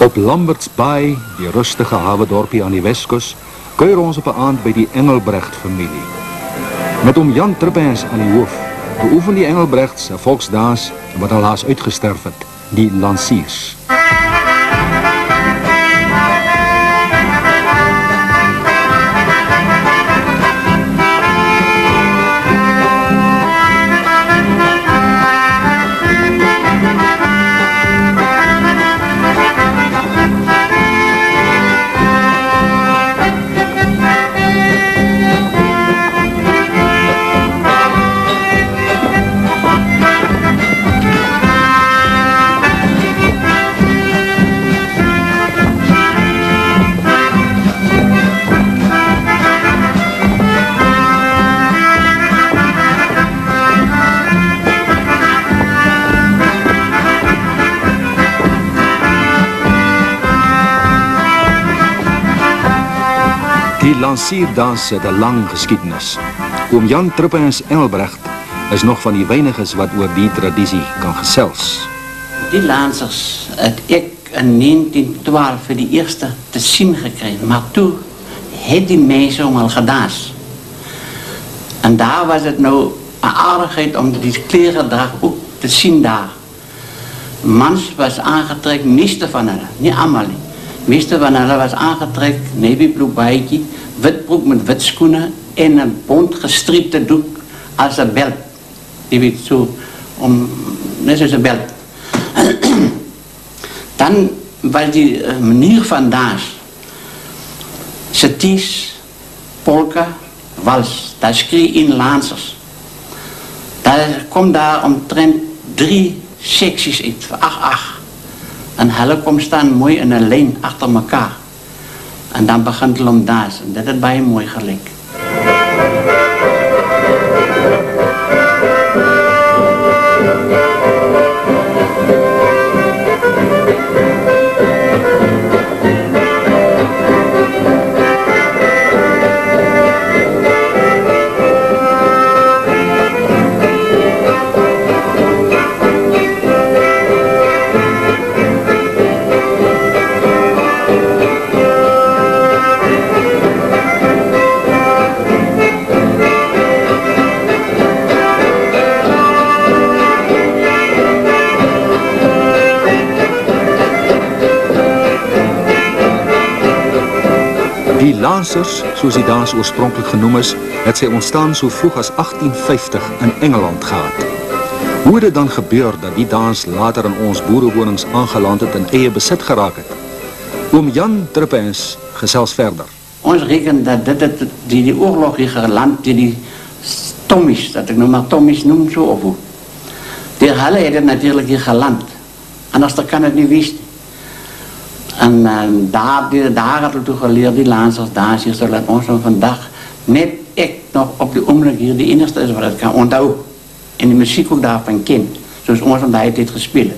Op Lamberts Baai, die rustige hawedorpie aan die Weskus, kuier ons op 'n aand by die Engelbrecht familie. Met oom Jan Trippens aan die hoof, beoefen die Engelbrechts 'n volksdans wat al haas uitgesterf het, die Lanciers. Die Lancierdans het 'n lang geskiedenis. Oom Jan Trippens Engelbrecht is nog van die weiniges wat oor die tradisie kan gesels. Die Lancers het ek in 1912 vir die eerste te sien gekry, maar toe het die mense hom al gedans. En daar was het nou 'n aardigheid om die kleredrag ook te sien daar. Mans was aangetrek, meeste van hulle, nie almal nie. Meeste van hulle was aangetrek, navy-blue baadjie, wit broek met wit skoene en 'n bont gestriepte doek als 'n belt. Je weet zo, net zoals een belt. Dan was die manier van dans. Saties, polka, wals. Dat schreef in Lancers. Daar komt daar omtrent 3 secties uit, 8. En hulle kom staan mooi in een lijn achter elkaar. En dan begint hulle om dansen. Dat is baie mooi gelijk. Die Lancers, soos die dans oorspronklik genoem is, het sy ontstaan so vroeg as 1850 in Engeland gehad. Hoe het dit dan gebeur dat die dans later in ons boerewonings aangeland het en eie besit geraak het? Oom Jan Trippens gesels verder. Ons reken dat dit die oorlog hier geland, die Tommies, dat ik nog maar Tommies noem zo of hoe. Die hulle het het natuurlijk hier geland. Anders kan het niet wisten. En daar had ik toen geleerd, die Lancers dansjes, zodat ons van vandaag net ik nog op die ogenblik hier de enigste is wat ik kan onthouden. En de muziek ook daarvan ken, zoals ons vandaag dit gespeeld.